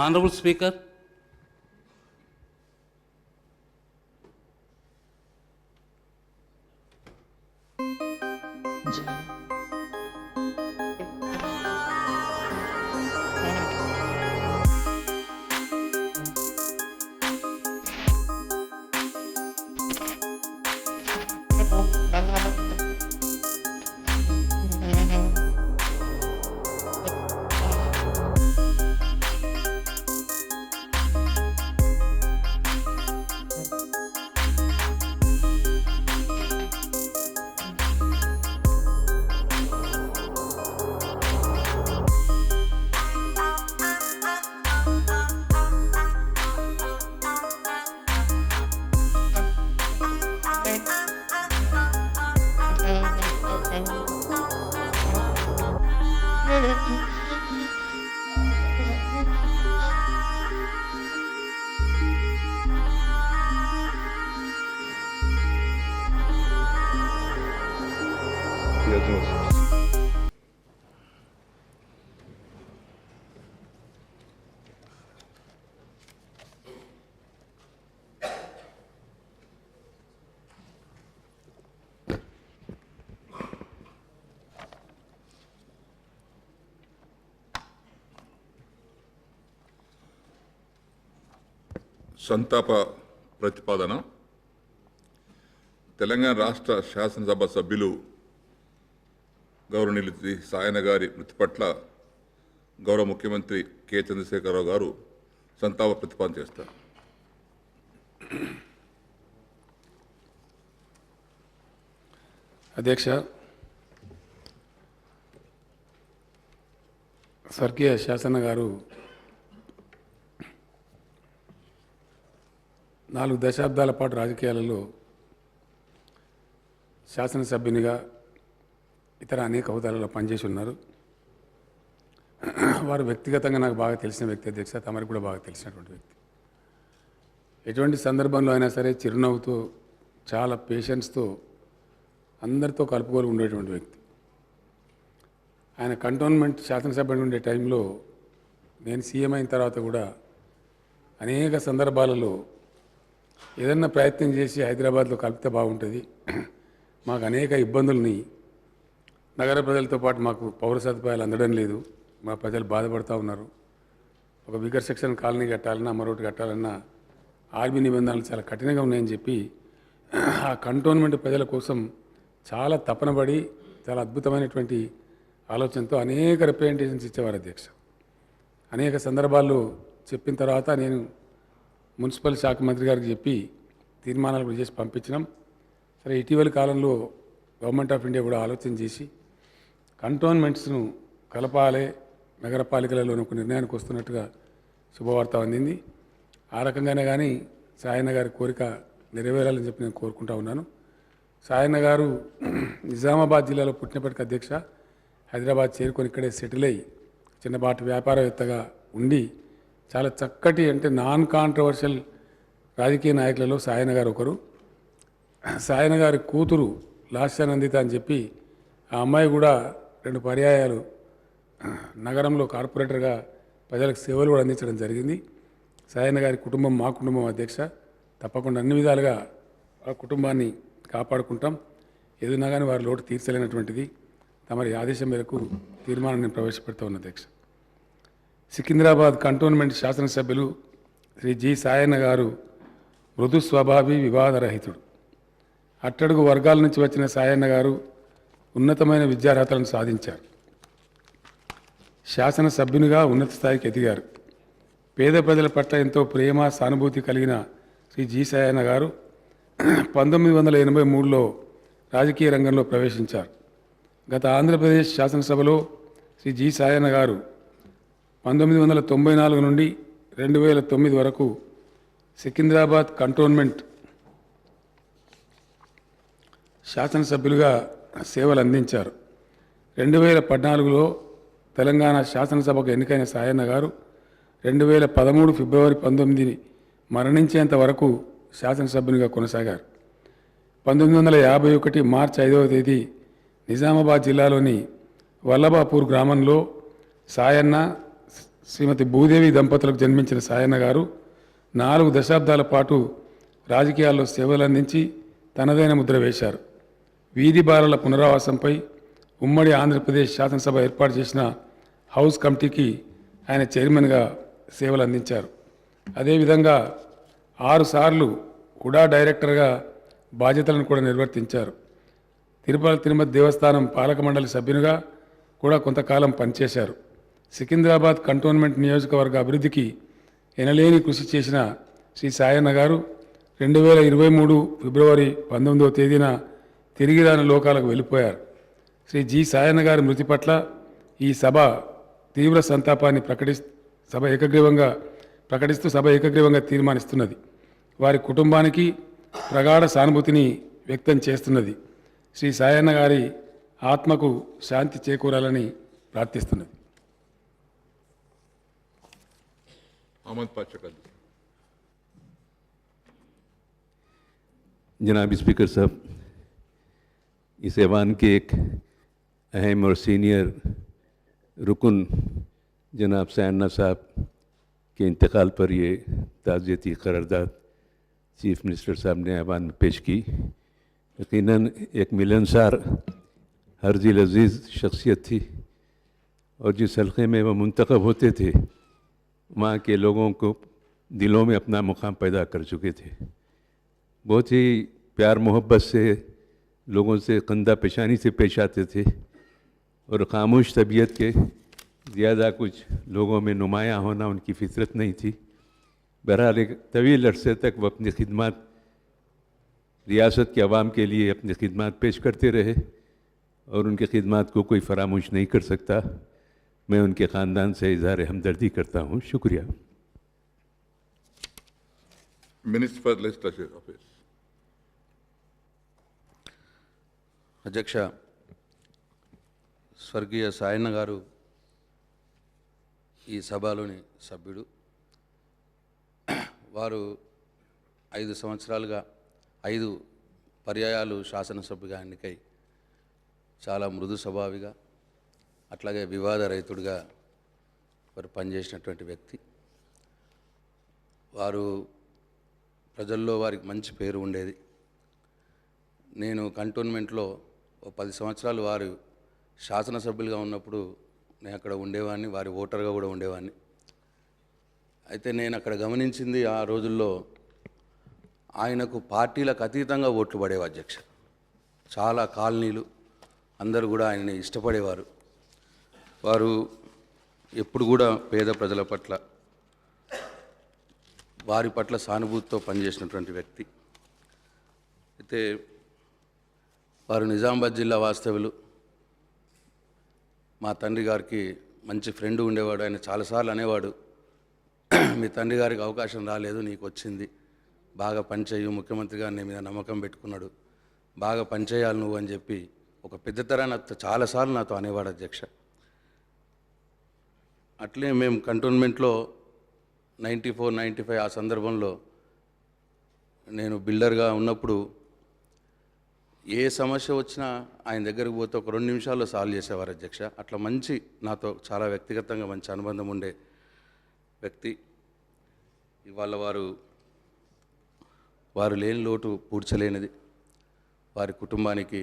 Honorable Speaker, సంతాప ప్రతిపాదన తెలంగాణ రాష్ట్ర శాసనసభ సభ్యులు గౌరవనీయులు శ్రీ సాయన గారి మృతి పట్ల గౌరవ ముఖ్యమంత్రి కె చంద్రశేఖరరావు గారు సంతాప ప్రతిపాదన చేస్తారు. అధ్యక్ష, స్వర్గీయ శాసన గారు 4 దశాబ్దాల పాటు రాజకీయాలలో శాసనసభ్యునిగా ఇతర అనేక హోదాలలో పనిచేసి ఉన్నారు. వారు వ్యక్తిగతంగా నాకు బాగా తెలిసిన వ్యక్తి అధ్యక్ష, తమరికి కూడా బాగా తెలిసినటువంటి వ్యక్తి. ఎటువంటి సందర్భంలో అయినా సరే చిరునవ్వుతో చాలా పేషెన్స్తో అందరితో కలుపుకొని ఉండేటువంటి వ్యక్తి. ఆయన కంటోన్మెంట్ శాసనసభ్యుడు ఉండే టైంలో నేను సీఎం అయిన తర్వాత కూడా అనేక సందర్భాలలో ఏదన్నా ప్రయత్నం చేసి హైదరాబాద్లో కలిపితే బాగుంటుంది, మాకు అనేక ఇబ్బందుల్ని నగర ప్రజలతో పాటు మాకు పౌర సదుపాయాలు అందడం లేదు, మా ప్రజలు బాధపడుతూ ఉన్నారు, ఒక విగర్ సెక్షన్ కాలనీ కట్టాలన్నా మరొకటి కట్టాలన్నా ఆర్మీ నిబంధనలు చాలా కఠినంగా ఉన్నాయని చెప్పి ఆ కంటోన్మెంట్ ప్రజల కోసం చాలా తపనబడి చాలా అద్భుతమైనటువంటి ఆలోచనతో అనేక రిప్రజెంటేషన్స్ ఇచ్చేవారు అధ్యక్ష. అనేక సందర్భాల్లో చెప్పిన తర్వాత నేను మున్సిపల్ శాఖ మంత్రి గారికి చెప్పి తీర్మానాలు కూడా చేసి పంపించినాం. సరే, ఇటీవలి కాలంలో గవర్నమెంట్ ఆఫ్ ఇండియా కూడా ఆలోచన చేసి కంటోన్మెంట్స్ను కలపాలి, నగరపాలికలలో ఒక నిర్ణయానికి వస్తున్నట్టుగా శుభవార్త అందింది. ఆ రకంగానే కానీ సాయన్న గారి కోరిక నెరవేరాలని చెప్పి నేను కోరుకుంటా ఉన్నాను. సాయన్న గారు నిజామాబాద్ జిల్లాలో పుట్టినప్పటికీ అధ్యక్ష హైదరాబాద్ చేరుకొని ఇక్కడే సెటిల్ అయ్యి చిన్నపాటి వ్యాపారవేత్తగా ఉండి చాలా చక్కటి అంటే నాన్ కాంట్రవర్షియల్ రాజకీయ నాయకులలో సాయన గారు ఒకరు. సాయన గారి కూతురు లాస్యానందిత అని చెప్పి ఆ అమ్మాయి కూడా 2 పర్యాయాలు నగరంలో కార్పొరేటర్గా ప్రజలకు సేవలు కూడా అందించడం జరిగింది. సాయన గారి కుటుంబం మా కుటుంబం అధ్యక్ష, తప్పకుండా అన్ని విధాలుగా ఆ కుటుంబాన్ని కాపాడుకుంటాం. ఏదైనా కానీ వారి లోటు తీర్చలేనటువంటిది. తమరి ఆదేశం మేరకు తీర్మానాన్ని ప్రవేశపెడతా ఉన్న అధ్యక్ష. సికింద్రాబాద్ కంటోన్మెంట్ శాసనసభ్యులు శ్రీ జి సాయన్న గారు మృదు స్వభావి, వివాదరహితుడు. అట్టడుగు వర్గాల నుంచి వచ్చిన సాయన్న గారు ఉన్నతమైన విద్యార్హతలను సాధించారు. శాసనసభ్యునిగా ఉన్నత స్థాయికి ఎదిగారు. పేద ప్రజల పట్ల ఎంతో ప్రేమ, సానుభూతి కలిగిన శ్రీ జి సాయన్న గారు 1983లో రాజకీయ రంగంలో ప్రవేశించారు. గత ఆంధ్రప్రదేశ్ శాసనసభలో శ్రీ జి సాయన్న గారు 1994 నుండి 2009 వరకు సికింద్రాబాద్ కంటోన్మెంట్ శాసనసభ్యులుగా సేవలు అందించారు. 2014లో తెలంగాణ శాసనసభకు ఎన్నికైన సాయన్న గారు 2013 ఫిబ్రవరి 19 మరణించేంత వరకు శాసనసభ్యునిగా కొనసాగారు. 1951 మార్చి 5వ తేదీ నిజామాబాద్ జిల్లాలోని వల్లభాపూర్ గ్రామంలో సాయన్న, శ్రీమతి భూదేవి దంపతులకు జన్మించిన సాయన్న గారు 4 దశాబ్దాల పాటు రాజకీయాల్లో సేవలందించి తనదైన ముద్ర వేశారు. వీధి బాలల పునరావాసంపై ఉమ్మడి ఆంధ్రప్రదేశ్ శాసనసభ ఏర్పాటు చేసిన హౌస్ కమిటీకి ఆయన చైర్మన్గా సేవలు అందించారు. అదేవిధంగా 6 సార్లు హుడా డైరెక్టర్గా బాధ్యతలను కూడా నిర్వర్తించారు. తిరుపతి దేవస్థానం పాలక మండలి సభ్యునిగా కూడా కొంతకాలం పనిచేశారు. సికింద్రాబాద్ కంటోన్మెంట్ నియోజకవర్గ అభివృద్ధికి ఎనలేని కృషి చేసిన శ్రీ సాయన్న గారు 2023 ఫిబ్రవరి 19వ తేదీన తిరిగి రాని లోకాలకు వెళ్ళిపోయారు. శ్రీ జి సాయన్న గారి మృతి పట్ల ఈ సభ తీవ్ర సంతాపాన్ని ప్రకటిస్తూ సభ ఏకగ్రీవంగా తీర్మానిస్తున్నది. వారి కుటుంబానికి ప్రగాఢ సానుభూతిని వ్యక్తం చేస్తున్నది. శ్రీ సాయన్న గారి ఆత్మకు శాంతి చేకూరాలని ప్రార్థిస్తున్నది. अहमद पाशा का जनाब स्पीकर साहब, इस ऐवान के एक अहम और सीनियर रुकन जनाब सायन्ना साहब के इंतकाल पर ये ताज़ियती करारदाद चीफ मिनिस्टर साहब ने ऐवान में पेश की। यकीनन एक मिलनसार हर्जिल अजीज़ शख्सियत थी और जिस हल्के में वह मुंतखब होते थे वहाँ के लोगों को दिलों में अपना मुकाम पैदा कर चुके थे। बहुत ही प्यार मोहब्बत से लोगों से कंधा पेशानी से पेश आते थे और खामोश तबीयत के ज़्यादा कुछ लोगों में नुमायाँ होना उनकी फितरत नहीं थी। बहरहाल एक तवील अरसे तक वो अपनी खिदमत रियासत के अवाम के लिए अपनी खिदमत पेश करते रहे और उनकी खिदमत को कोई फरामोश नहीं कर सकता। मैं उनके ख़ानदान से इज़हार हमदर्दी करता हूँ। शुक्रिया। मिनिस्टर फॉर लेजिस्लेचर ऑफिस అధ్యక్ష, స్వర్గీయ సాయన్న గారు ఈ సభలోని సభ్యుడు. వారు 5 సంవత్సరాలుగా 5 పర్యాయాలు శాసనసభ్యుగా ఎన్నికై చాలా మృదు స్వభావిగా అట్లాగే వివాద రహితుడిగా వారు పనిచేసినటువంటి వ్యక్తి. వారు ప్రజల్లో వారికి మంచి పేరు ఉండేది. నేను కంటోన్మెంట్లో 10 సంవత్సరాలు వారు శాసనసభ్యులుగా ఉన్నప్పుడు నేను అక్కడ ఉండేవాడిని, వారి ఓటర్గా కూడా ఉండేవాడిని. అయితే నేను అక్కడ గమనించింది ఆ రోజుల్లో ఆయనకు పార్టీలకు అతీతంగా ఓట్లు పడేవి అధ్యక్ష. చాలా కాలనీలు అందరూ కూడా ఆయన్ని ఇష్టపడేవారు. వారు ఎప్పుడు కూడా పేద ప్రజల పట్ల వారి పట్ల సానుభూతితో పనిచేసినటువంటి వ్యక్తి. అయితే వారు నిజామాబాద్ జిల్లా వాస్తవ్యులు. మా తండ్రి గారికి మంచి ఫ్రెండ్ ఉండేవాడు. ఆయన చాలాసార్లు అనేవాడు, మీ తండ్రి గారికి అవకాశం రాలేదు, నీకు వచ్చింది, బాగా పనిచేయు, ముఖ్యమంత్రిగా నీ మీద నమ్మకం పెట్టుకున్నాడు, బాగా పనిచేయాలి నువ్వు అని చెప్పి ఒక పెద్ద తరాన్ని చాలాసార్లు నాతో అనేవాడు అధ్యక్ష. అట్లే మేము కంటోన్మెంట్లో 94, 95 ఆ సందర్భంలో నేను బిల్డర్గా ఉన్నప్పుడు ఏ సమస్య వచ్చినా ఆయన దగ్గరకు పోతే ఒక 2 నిమిషాల్లో సాల్వ్ చేసేవారు అధ్యక్ష. అట్లా మంచి నాతో చాలా వ్యక్తిగతంగా మంచి అనుబంధం ఉండే వ్యక్తి. ఇవాళ వారు లేని లోటు పూడ్చలేనిది. వారి కుటుంబానికి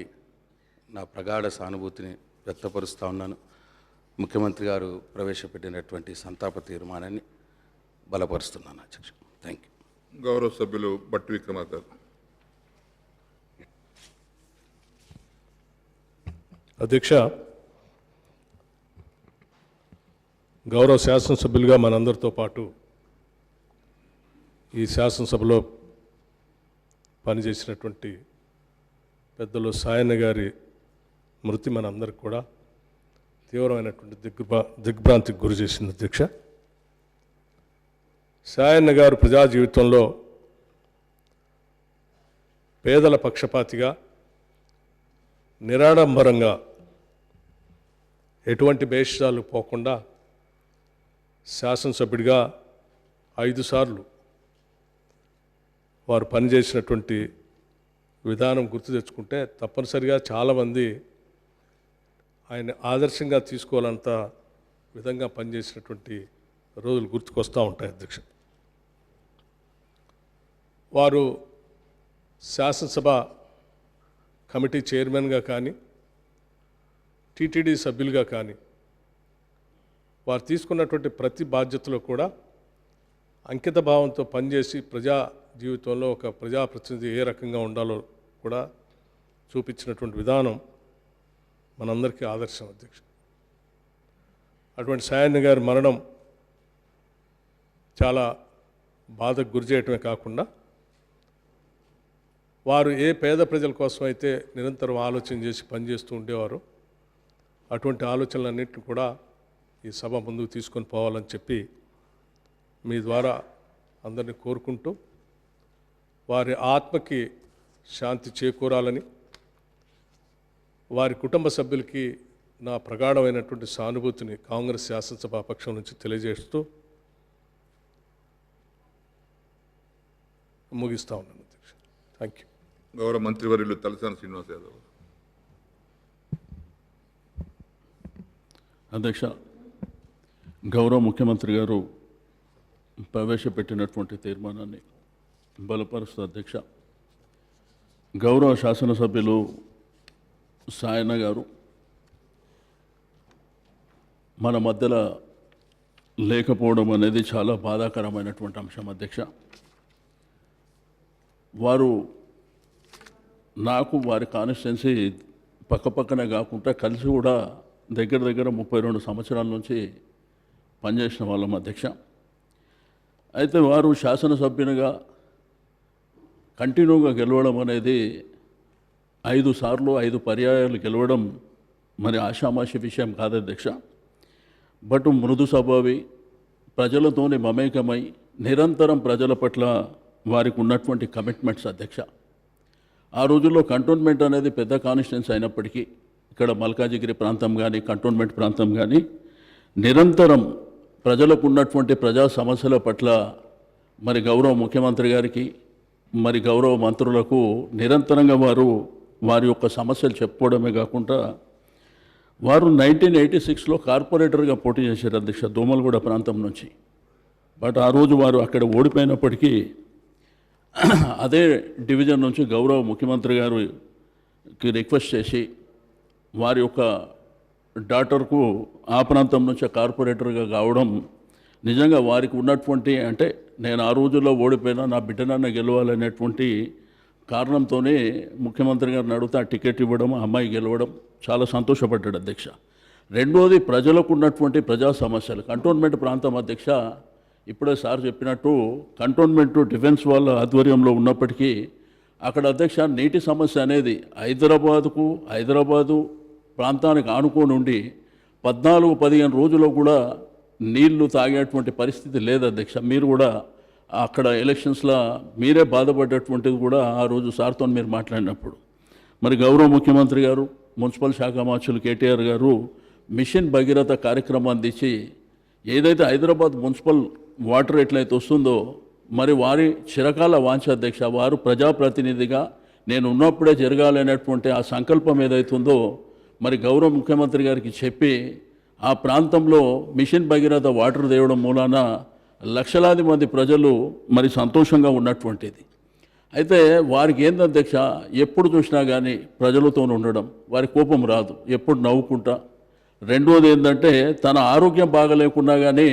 నా ప్రగాఢ సానుభూతిని వ్యక్తపరుస్తూ ఉన్నాను. ముఖ్యమంత్రి గారు ప్రవేశపెట్టినటువంటి సంతాప తీర్మానాన్ని బలపరుస్తున్నాను అధ్యక్ష. Thank you. గౌరవ సభ్యులు బట్టి విక్రమార్క. అధ్యక్ష, గౌరవ శాసనసభ్యులుగా మనందరితో పాటు ఈ శాసనసభలో పనిచేసినటువంటి పెద్దలు సాయన్న గారి మృతి మనందరికి కూడా తీవ్రమైనటువంటి దిగ్భ్రాంతికి గురి చేసింది అధ్యక్ష. సాయన్న గారు ప్రజా జీవితంలో పేదల పక్షపాతిగా నిరాడంబరంగా ఎటువంటి భేషాలు పోకుండా శాసనసభ్యుడిగా 5 సార్లు వారు పనిచేసినటువంటి విధానం గుర్తు తెచ్చుకుంటే తప్పనిసరిగా చాలామంది ఆయన ఆదర్శంగా తీసుకోవాలంత విధంగా పనిచేసినటువంటి రోజులు గుర్తుకొస్తూ ఉంటాయి అధ్యక్ష. వారు శాసనసభ కమిటీ చైర్మన్గా కానీ టీటీడీ సభ్యులుగా కానీ వారు తీసుకున్నటువంటి ప్రతి బాధ్యతలో కూడా అంకిత భావంతో పనిచేసి ప్రజా జీవితంలో ఒక ప్రజాప్రతినిధి ఏ రకంగా ఉండాలో కూడా చూపించినటువంటి విధానం మనందరికీ ఆదర్శం అధ్యక్ష. అటువంటి సాయన్న గారి మరణం చాలా బాధకు గురి చేయటమే కాకుండా వారు ఏ పేద ప్రజల కోసం అయితే నిరంతరం ఆలోచన చేసి పనిచేస్తూ ఉండేవారు అటువంటి ఆలోచనలన్నింటినీ కూడా ఈ సభ ముందుకు తీసుకొని పోవాలని చెప్పి మీ ద్వారా అందరినీ కోరుకుంటూ వారి ఆత్మకి శాంతి చేకూరాలని వారి కుటుంబ సభ్యులకి నా ప్రగాఢమైనటువంటి సానుభూతిని కాంగ్రెస్ శాసనసభ పక్షం నుంచి తెలియజేస్తూ ముగిస్తా ఉన్నాను అధ్యక్ష. Thank you. గౌరవ మంత్రివర్యులు తలసాని శ్రీనివాస్ యాదవ్. అధ్యక్ష, గౌరవ ముఖ్యమంత్రి గారు ప్రవేశపెట్టినటువంటి తీర్మానాన్ని బలపరుస్తూ అధ్యక్ష, గౌరవ శాసనసభ్యులు సాయన్న గారు మన మధ్యలో లేకపోవడం అనేది చాలా బాధాకరమైనటువంటి అంశం అధ్యక్ష. వారు నాకు వారి కాన్స్టిట్యున్సీ పక్కపక్కనే కాకుండా కలిసి కూడా దగ్గర దగ్గర 32 సంవత్సరాల నుంచి పనిచేసిన వాళ్ళం అధ్యక్ష. అయితే వారు శాసనసభ్యునిగా కంటిన్యూగా గెలవడం అనేది 5 సార్లు 5 పర్యాయాలు గెలవడం మరి ఆషామాషి విషయం కాదు అధ్యక్ష. బట్ మృదు స్వభావి, ప్రజలతోని మమేకమై నిరంతరం ప్రజల పట్ల వారికి ఉన్నటువంటి కమిట్మెంట్స్ అధ్యక్ష. ఆ రోజుల్లో కంటోన్మెంట్ అనేది పెద్ద కాన్స్టిట్యున్సీ అయినప్పటికీ ఇక్కడ మల్కాజిగిరి ప్రాంతం కానీ కంటోన్మెంట్ ప్రాంతం కానీ నిరంతరం ప్రజలకు ఉన్నటువంటి ప్రజా సమస్యల పట్ల మరి గౌరవ ముఖ్యమంత్రి గారికి మరి గౌరవ మంత్రులకు నిరంతరంగా వారి యొక్క సమస్యలు చెప్పుకోవడమే కాకుండా వారు 1986లో కార్పొరేటర్గా పోటీ చేశారు అధ్యక్ష, దోమలగూడ ప్రాంతం నుంచి. బట్ ఆ రోజు వారు అక్కడ ఓడిపోయినప్పటికీ అదే డివిజన్ నుంచి గౌరవ ముఖ్యమంత్రి గారికి రిక్వెస్ట్ చేసి వారి యొక్క డాటర్కు ఆ ప్రాంతం నుంచి కార్పొరేటర్గా కావడం నిజంగా వారికి ఉన్నటువంటి, అంటే నేను ఆ రోజుల్లో ఓడిపోయినా నా బిడ్డనన్న గెలవాలనేటువంటి కారణంతోనే ముఖ్యమంత్రి గారిని అడిగితే ఆ టికెట్ ఇవ్వడం, ఆ అమ్మాయి గెలవడం చాలా సంతోషపడ్డాడు అధ్యక్ష. రెండోది ప్రజలకు ఉన్నటువంటి ప్రజా సమస్యలు. కంటోన్మెంట్ ప్రాంతం అధ్యక్ష, ఇప్పుడే సార్ చెప్పినట్టు కంటోన్మెంట్ డిఫెన్స్ వాళ్ళ ఆధ్వర్యంలో ఉన్నప్పటికీ అక్కడ అధ్యక్ష నీటి సమస్య అనేది హైదరాబాదు ప్రాంతానికి ఆనుకొని ఉండి 14-15 రోజుల్లో కూడా నీళ్లు తాగేటువంటి పరిస్థితి లేదు అధ్యక్ష. మీరు కూడా అక్కడ ఎలక్షన్స్లో మీరే బాధపడ్డటువంటిది కూడా ఆ రోజు సార్తో మీరు మాట్లాడినప్పుడు. మరి గౌరవ ముఖ్యమంత్రి గారు, మున్సిపల్ శాఖ మంత్రులు కేటీఆర్ గారు మిషన్ భగీరథ కార్యక్రమాన్ని ఇచ్చి ఏదైతే హైదరాబాద్ మున్సిపల్ వాటర్ ఎట్లయితే వస్తుందో మరి వారి చిరకాల వాంఛ అధ్యక్ష, వారు ప్రజాప్రతినిధిగా నేను ఉన్నప్పుడే జరగాలనేటువంటి ఆ సంకల్పం ఏదైతుందో మరి గౌరవ ముఖ్యమంత్రి గారికి చెప్పి ఆ ప్రాంతంలో మిషన్ భగీరథ వాటర్ తేవడం మూలాన లక్షలాది మంది ప్రజలు మరి సంతోషంగా ఉన్నటువంటిది. అయితే వారికి ఏంది అధ్యక్ష, ఎప్పుడు చూసినా కానీ ప్రజలతో ఉండడం, వారి కోపం రాదు, ఎప్పుడు నవ్వుకుంటా. రెండోది ఏంటంటే తన ఆరోగ్యం బాగలేకున్నా కానీ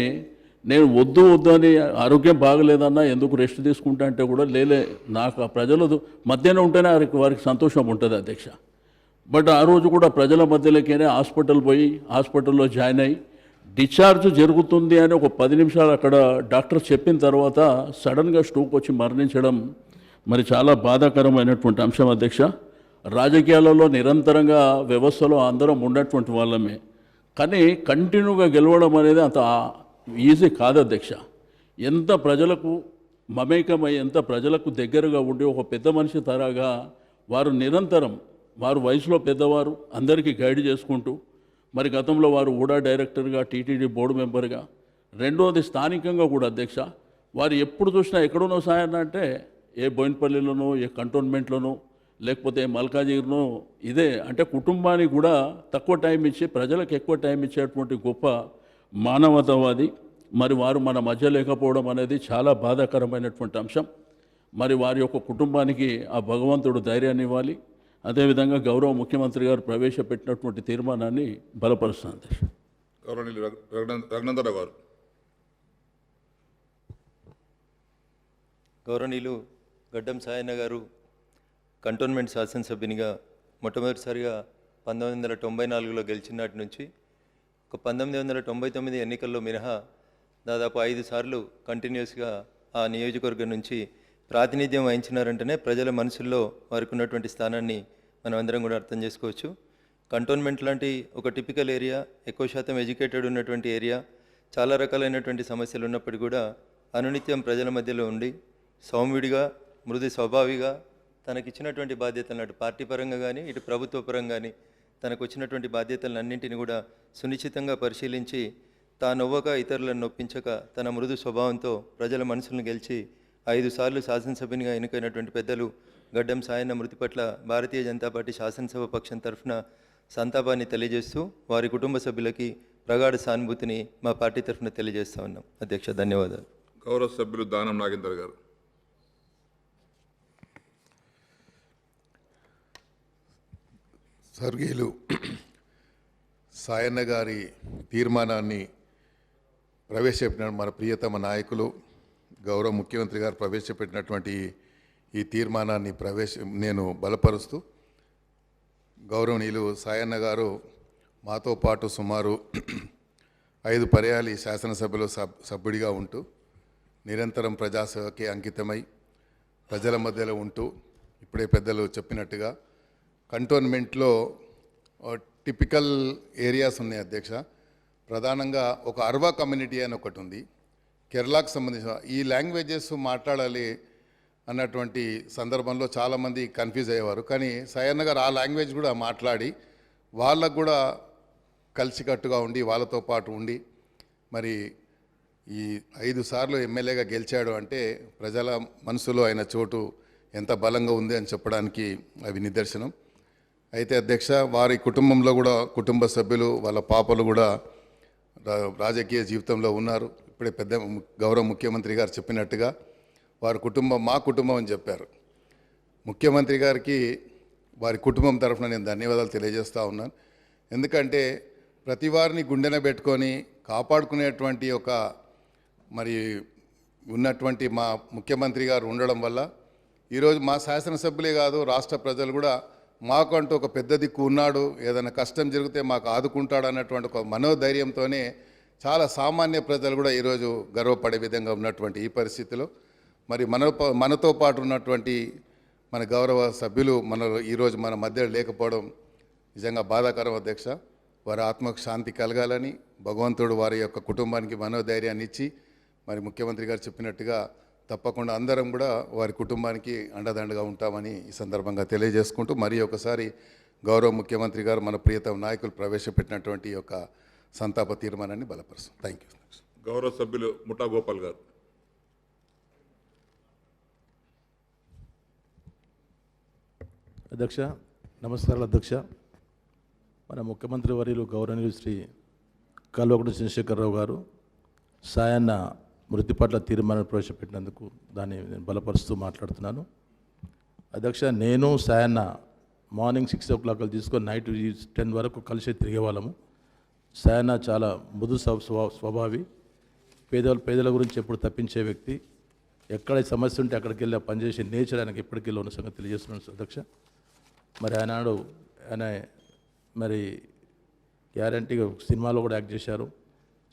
నేను వద్దు అని ఆరోగ్యం బాగలేదన్నా ఎందుకు రెస్ట్ తీసుకుంటా అంటే కూడా లేలే, నాకు ఆ ప్రజల మధ్యనే ఉంటేనే వారికి సంతోషం ఉంటుంది అధ్యక్ష. బట్ ఆ రోజు కూడా ప్రజల మధ్యలోకేనే హాస్పిటల్ పోయి హాస్పిటల్లో జాయిన్ అయ్యి డిశ్చార్జ్ జరుగుతుంది అని ఒక 10 నిమిషాలు అక్కడ డాక్టర్ చెప్పిన తర్వాత సడన్గా స్ట్రోక్ వచ్చి మరణించడం మరి చాలా బాధాకరమైనటువంటి అంశం అధ్యక్ష. రాజకీయాలలో నిరంతరంగా వ్యవస్థలో అందరం ఉన్నటువంటి వాళ్ళమే, కానీ కంటిన్యూగా గెలవడం అనేది అంత ఈజీ కాదు అధ్యక్ష. ఎంత ప్రజలకు మమేకమై ఎంత ప్రజలకు దగ్గరగా ఉండి ఒక పెద్ద మనిషి తరాగా వారు నిరంతరం, వారు వయసులో పెద్దవారు, అందరికీ గైడ్ చేసుకుంటూ మరి గతంలో వారు ఊడా డైరెక్టర్గా, టీటీడీ బోర్డు మెంబర్గా, రెండోది స్థానికంగా కూడా అధ్యక్ష వారు ఎప్పుడు చూసినా ఎక్కడున్నో సాయన్న అంటే ఏ బోయినపల్లిలోనో ఏ కంటోన్మెంట్లోనో లేకపోతే మల్కాజిగిరినో ఇదే, అంటే కుటుంబానికి కూడా తక్కువ టైం ఇచ్చి ప్రజలకు ఎక్కువ టైం ఇచ్చేటువంటి గొప్ప మానవతావాది మరి వారు మన మధ్య లేకపోవడం అనేది చాలా బాధాకరమైనటువంటి అంశం. మరి వారి యొక్క కుటుంబానికి ఆ భగవంతుడు ధైర్యాన్ని ఇవ్వాలి. అదేవిధంగా గౌరవ ముఖ్యమంత్రి గారు ప్రవేశపెట్టినటువంటి తీర్మానాన్ని బలపరుస్తుంది అధ్యక్ష. గౌరవనీయులు రఘునందరావు గారు. గౌరవనీయులు గడ్డం సాయన్న గారు కంటోన్మెంట్ శాసనసభ్యునిగా మొట్టమొదటిసారిగా 1994లో గెలిచిన నాటి నుంచి ఒక 1999 ఎన్నికల్లో మినహా దాదాపు 5 సార్లు కంటిన్యూస్గా ఆ నియోజకవర్గం నుంచి ప్రాతినిధ్యం వహించినారంటేనే ప్రజల మనసుల్లో వారికి ఉన్నటువంటి స్థానాన్ని మనం అందరం కూడా అర్థం చేసుకోవచ్చు. కంటోన్మెంట్ లాంటి ఒక టిపికల్ ఏరియా, ఎక్కువ శాతం ఎడ్యుకేటెడ్ ఉన్నటువంటి ఏరియా, చాలా రకాలైనటువంటి సమస్యలు ఉన్నప్పటికీ కూడా అనునిత్యం ప్రజల మధ్యలో ఉండి సౌమ్యుడిగా, మృదు స్వభావిగా తనకిచ్చినటువంటి బాధ్యతలను అటు పార్టీ పరంగా కానీ ఇటు ప్రభుత్వ పరంగా కానీ తనకు వచ్చినటువంటి బాధ్యతలన్నింటినీ కూడా సునిశ్చితంగా పరిశీలించి తానొవ్వక ఇతరులను నొప్పించక తన మృదు స్వభావంతో ప్రజల మనసులను గెలిచి 5 సార్లు శాసనసభ్యునిగా ఎన్నికైనటువంటి పెద్దలు గడ్డం సాయన్న మృతి పట్ల భారతీయ జనతా పార్టీ శాసనసభ పక్షం తరఫున సంతాపాన్ని తెలియజేస్తూ వారి కుటుంబ సభ్యులకి ప్రగాఢ సానుభూతిని మా పార్టీ తరఫున తెలియజేస్తా ఉన్నాం. అధ్యక్ష, ధన్యవాదాలు. గౌరవ సభ్యులు దానం నాగేందర్ గారు. స్వర్గీయులు సాయన్న గారి తీర్మానాన్ని ప్రవేశపెట్టిన మన ప్రియతమ నాయకులు గౌరవ ముఖ్యమంత్రి గారు ప్రవేశపెట్టినటువంటి ఈ తీర్మానాన్ని నేను బలపరుస్తూ, గౌరవనీయులు సాయన్న గారు మాతో పాటు సుమారు 5 పర్యాలు ఈ శాసనసభలో సభ్యుడిగా ఉంటూ నిరంతరం ప్రజాసేవకి అంకితమై ప్రజల మధ్యలో ఉంటూ ఇప్పుడే పెద్దలు చెప్పినట్టుగా కంటోన్మెంట్లో టిపికల్ ఏరియాస్ ఉన్నాయి అధ్యక్ష. ప్రధానంగా ఒక అర్వా కమ్యూనిటీ అని ఒకటి ఉంది, కేరళకు సంబంధించిన. ఈ లాంగ్వేజెస్ మాట్లాడాలి అన్నటువంటి సందర్భంలో చాలామంది కన్ఫ్యూజ్ అయ్యేవారు. కానీ సాయన్న గారు ఆ లాంగ్వేజ్ కూడా మాట్లాడి వాళ్ళకు కూడా కలిసికట్టుగా ఉండి వాళ్ళతో పాటు ఉండి మరి ఈ 5 సార్లు ఎమ్మెల్యేగా గెలిచాడు అంటే ప్రజల మనసులో ఆయన చోటు ఎంత బలంగా ఉంది అని చెప్పడానికి అవి నిదర్శనం. అయితే అధ్యక్ష, వారి కుటుంబంలో కూడా కుటుంబ సభ్యులు వాళ్ళ పాపలు కూడా రాజకీయ జీవితంలో ఉన్నారు. ఇప్పుడే గౌరవ ముఖ్యమంత్రి గారు చెప్పినట్టుగా వారి కుటుంబం మా కుటుంబం అని చెప్పారు. ముఖ్యమంత్రి గారికి వారి కుటుంబం తరఫున నేను ధన్యవాదాలు తెలియజేస్తూ ఉన్నాను. ఎందుకంటే ప్రతి వారిని గుండెన పెట్టుకొని కాపాడుకునేటువంటి ఒక మరి ఉన్నటువంటి మా ముఖ్యమంత్రి గారు ఉండడం వల్ల ఈరోజు మా శాసనసభ్యులే కాదు రాష్ట్ర ప్రజలు కూడా మాకంటూ ఒక పెద్ద దిక్కు ఉన్నాడు, ఏదైనా కష్టం జరిగితే మాకు ఆదుకుంటాడు అన్నటువంటి ఒక మనోధైర్యంతోనే చాలా సామాన్య ప్రజలు కూడా ఈరోజు గర్వపడే విధంగా ఉన్నటువంటి ఈ పరిస్థితిలో మరి మనతో పాటు ఉన్నటువంటి మన గౌరవ సభ్యులు ఈరోజు మన మధ్య లేకపోవడం నిజంగా బాధాకరం అధ్యక్ష. వారి ఆత్మకు శాంతి కలగాలని భగవంతుడు వారి యొక్క కుటుంబానికి మనోధైర్యాన్ని ఇచ్చి మరి ముఖ్యమంత్రి గారు చెప్పినట్టుగా తప్పకుండా అందరం కూడా వారి కుటుంబానికి అండదండగా ఉంటామని ఈ సందర్భంగా తెలియజేసుకుంటూ మరి ఒకసారి గౌరవ ముఖ్యమంత్రి గారు మన ప్రియతమ నాయకులు ప్రవేశపెట్టినటువంటి ఈ యొక్క సంతాప తీర్మానాన్ని బలపరుస్తాం. Thank you. గౌరవ సభ్యులు ముఠా గోపాల్ గారు. అధ్యక్ష, నమస్కారాలు అధ్యక్ష. మన ముఖ్యమంత్రి వర్యులు గౌరవనీయులు శ్రీ కల్వకుంట్ల చంద్రశేఖరరావు గారు సాయన్న మృతి పట్ల తీర్మానం ప్రవేశపెట్టినందుకు దాన్ని నేను బలపరుస్తూ మాట్లాడుతున్నాను. అధ్యక్ష, నేను సాయన్న మార్నింగ్ 6 o'clock తీసుకొని నైట్ 10 వరకు కలిసి తిరిగేవాళ్ళము. సాయన్న చాలా మృదు స్వభావి, పేదల గురించి ఎప్పుడు తప్పించే వ్యక్తి, ఎక్కడ సమస్య ఉంటే అక్కడికి వెళ్ళి పనిచేసే నేచర్ ఆయనకి ఎప్పటికీ ఉన్న సంగతి తెలియజేస్తున్నాను అధ్యక్ష. మరి ఆయన మరి గ్యారంటీగా సినిమాలో కూడా యాక్ట్ చేశారు.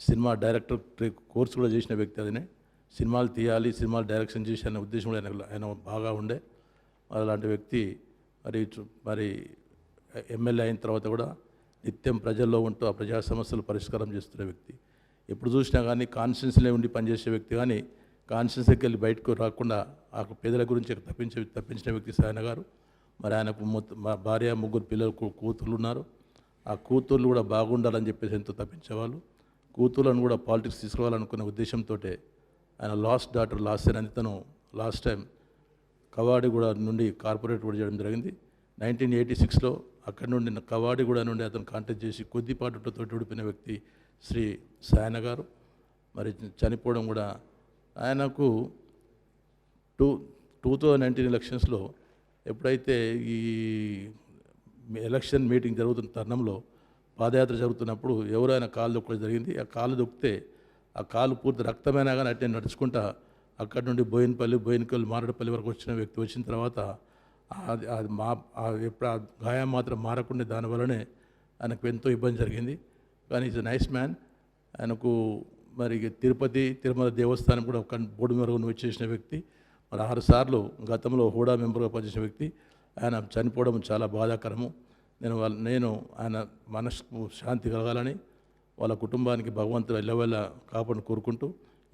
సినిమా డైరెక్టర్ కోర్స్ కూడా చేసిన వ్యక్తి. అదినే సినిమాలు తీయాలి, సినిమాలు డైరెక్షన్ చేసి అనే ఉద్దేశం కూడా ఆయన బాగా ఉండే. అలాంటి వ్యక్తి మరి ఎమ్మెల్యే అయిన తర్వాత కూడా నిత్యం ప్రజల్లో ఉంటూ ఆ ప్రజా సమస్యలు పరిష్కారం చేస్తున్న వ్యక్తి. ఎప్పుడు చూసినా కానీ కాన్స్టిట్యున్సీలో ఉండి పనిచేసే వ్యక్తి, కానీ కాన్స్టిట్యున్సీకి వెళ్ళి బయటకు రాకుండా ఆ పేదల గురించి తప్పించిన వ్యక్తి సాయన్న గారు. మరి ఆయనకు భార్య 3 పిల్లలు కూతుర్లు ఉన్నారు. ఆ కూతుర్లు కూడా బాగుండాలని చెప్పేసి ఎంతో తప్పించేవాళ్ళు. కూతుర్లను కూడా పాలిటిక్స్ తీసుకోవాలనుకునే ఉద్దేశంతో ఆయన లాస్ట్ డాటర్ తను లాస్ట్ టైం కవాడిగూడ నుండి కార్పొరేట్ కూడా చేయడం జరిగింది. 1986లో అక్కడి నుండి కవాడిగూడ నుండి అతను కాంటాక్ట్ చేసి కొద్దిపాటుతో ఓడిపోయిన వ్యక్తి శ్రీ సాయన్న గారు. మరి చనిపోవడం కూడా ఆయనకు 2019 ఎలక్షన్స్లో ఎప్పుడైతే ఈ ఎలక్షన్ మీటింగ్ జరుగుతున్న తరుణంలో పాదయాత్ర జరుగుతున్నప్పుడు ఎవరు ఆయన కాలు దొక్కడం జరిగింది. ఆ కాలు దొక్కితే ఆ కాలు పూర్తి రక్తమైనా కానీ అట్టే నడుచుకుంటా అక్కడి నుండి బోయినపల్లి మారడపల్లి వరకు వచ్చిన వ్యక్తి వచ్చిన తర్వాత ఎప్పుడు ఆ గాయం మాత్రం మారకుండా దానివల్లనే ఆయనకు ఎంతో ఇబ్బంది జరిగింది. కానీ ఈజ్ అ నైస్ మ్యాన్. ఆయనకు మరి తిరుమల దేవస్థానం కూడా ఒక బోర్డు మెరుగును వచ్చేసిన వ్యక్తి. మరి 6 సార్లు గతంలో హోడా మెంబర్గా పనిచేసిన వ్యక్తి. ఆయన చనిపోవడం చాలా బాధాకరము. నేను ఆయన మనసుకు శాంతి కలగాలని వాళ్ళ కుటుంబానికి భగవంతుడు ఎల్లవెల్ల కాపాడుని కోరుకుంటూ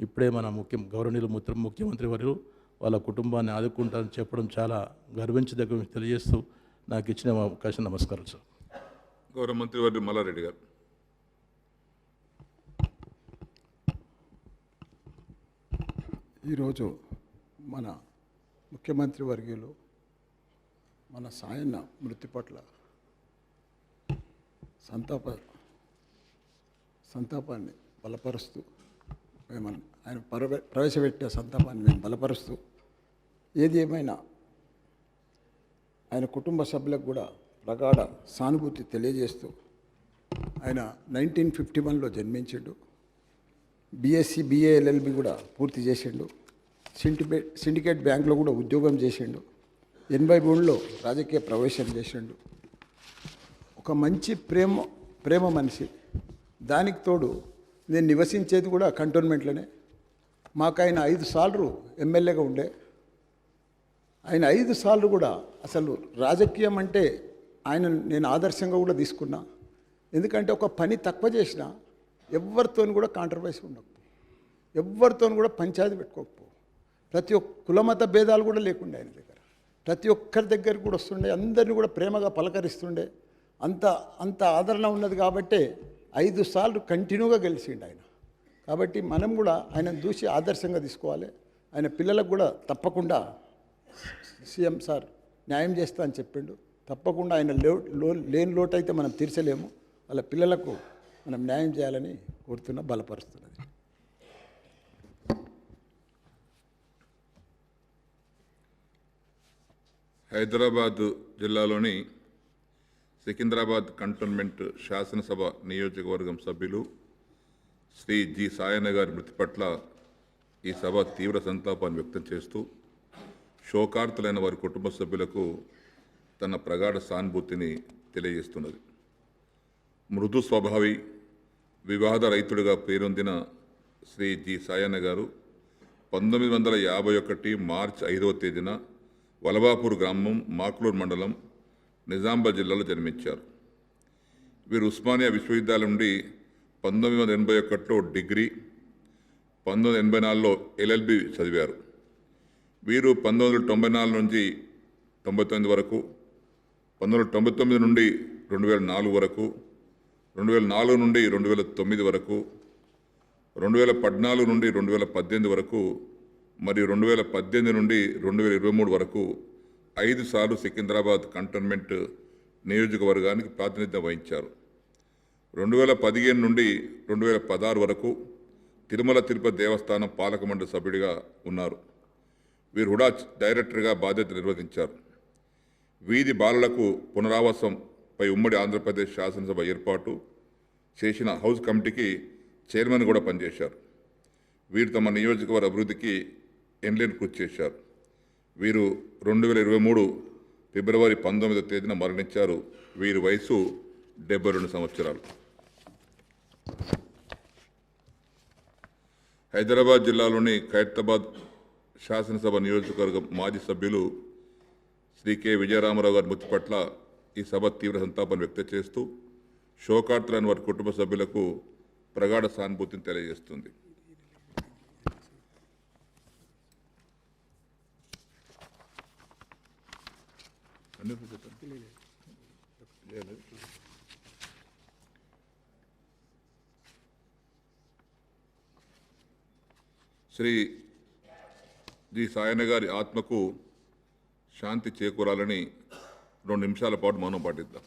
ఇప్పుడే మన గౌరవనీయులు ముఖ్యమంత్రి వర్యులు వాళ్ళ కుటుంబాన్ని ఆదుకుంటారని చెప్పడం చాలా గర్వించదగ్గ తెలియజేస్తూ నాకు ఇచ్చిన అవకాశం నమస్కారం సార్. గౌరవ మంత్రి వర్యులు మల్లారెడ్డి గారు. ఈరోజు మన ముఖ్యమంత్రి వర్గీయులు మన సాయన్న మృతి పట్ల సంతాపాన్ని బలపరుస్తూ ఆయన ప్రవేశపెట్టే సంతాపాన్ని మేము బలపరుస్తూ ఏది ఏమైనా ఆయన కుటుంబ సభ్యులకు కూడా ప్రగాఢ సానుభూతి తెలియజేస్తూ ఆయన 1951లో జన్మించిండు. బీఎస్సీ BA LLB కూడా పూర్తి చేసిండు. సిండికేట్ బ్యాంకులో కూడా ఉద్యోగం చేసిండు. 83లో రాజకీయ ప్రవేశం చేసిండు. ఒక మంచి ప్రేమ మనిషి. దానికి తోడు నేను నివసించేది కూడా కంటోన్మెంట్లోనే. మాకు ఆయన 5 సార్లు ఎమ్మెల్యేగా ఉండే. ఆయన 5 సార్లు కూడా అసలు రాజకీయం అంటే నేను ఆదర్శంగా కూడా తీసుకున్నా. ఎందుకంటే ఒక పని తక్కువ చేసినా ఎవరితో కూడా కాంట్రవర్సీ ఉండకపో, ఎవరితో కూడా పంచాయతీ పెట్టుకోకపో, ప్రతి ఒక్క కులమత భేదాలు కూడా లేకుండే ఆయన దగ్గర. ప్రతి ఒక్కరి దగ్గరికి కూడా వస్తుండే, అందరినీ కూడా ప్రేమగా పలకరిస్తుండే. అంత ఆదరణ ఉన్నది కాబట్టే 5 సార్లు కంటిన్యూగా గెలిచిండు ఆయన. కాబట్టి మనం కూడా ఆయనను చూసి ఆదర్శంగా తీసుకోవాలి. ఆయన పిల్లలకు కూడా తప్పకుండా సీఎం సార్ న్యాయం చేస్తా అని చెప్పిండు. తప్పకుండా ఆయన లేని లోటు అయితే మనం తీర్చలేము. వాళ్ళ పిల్లలకు మనం న్యాయం చేయాలని కోరుతున్నా, బలపరుస్తున్నది. హైదరాబాద్ జిల్లాలోని సికింద్రాబాద్ కంటోన్మెంట్ శాసనసభ నియోజకవర్గం సభ్యులు శ్రీ జి సాయన్న గారి మృతి పట్ల ఈ సభ తీవ్ర సంతాపాన్ని వ్యక్తం చేస్తూ శోకార్తులైన వారి కుటుంబ సభ్యులకు తన ప్రగాఢ సానుభూతిని తెలియజేస్తున్నది. మృదు స్వభావి, వివాద రైతుడిగా పేరొందిన శ్రీ జి సాయన్న గారు 1951 మార్చి 5వ తేదీన వలబాపూర్ గ్రామం, మాక్లూర్ మండలం, నిజామాబాద్ జిల్లాలో జన్మించారు. వీరు ఉస్మానియా విశ్వవిద్యాలయం నుండి 1981లో డిగ్రీ, 1984లో LLB చదివారు. వీరు 1994 నుంచి 99 వరకు, 1999 నుండి 2004 వరకు, 2004 నుండి 2009 వరకు, 2014 నుండి 2018 వరకు మరియు 2018 నుండి 2023 వరకు 5 సార్లు సికింద్రాబాద్ కంటోన్మెంట్ నియోజకవర్గానికి ప్రాతినిధ్యం వహించారు. 2015 నుండి 2016 వరకు తిరుమల తిరుపతి దేవస్థానం పాలక మండలి సభ్యుడిగా ఉన్నారు. వీరు హుడా డైరెక్టర్గా బాధ్యత నిర్వహించారు. వీధి బాలలకు పునరావాసంపై ఉమ్మడి ఆంధ్రప్రదేశ్ శాసనసభ ఏర్పాటు చేసిన హౌస్ కమిటీకి చైర్మన్ కూడా పనిచేశారు. వీరు తమ నియోజకవర్గ అభివృద్ధికి ఎన్లేని కృషి చేశారు. వీరు 2023 ఫిబ్రవరి 19వ తేదీన మరణించారు. వీరి వయసు 72 సంవత్సరాలు. హైదరాబాద్ జిల్లాలోని ఖైరతాబాద్ శాసనసభ నియోజకవర్గం మాజీ సభ్యులు శ్రీ కె విజయరామారావు గారి మృతి పట్ల ఈ సభ తీవ్ర సంతాపాన్ని వ్యక్తం చేస్తూ శోకార్తులైన వారి కుటుంబ సభ్యులకు ప్రగాఢ సానుభూతిని తెలియజేస్తుంది. శ్రీ జి సాయన్న గారి ఆత్మకు శాంతి చేకూరాలని 2 నిమిషాల పాటు మౌనం పాటిద్దాం.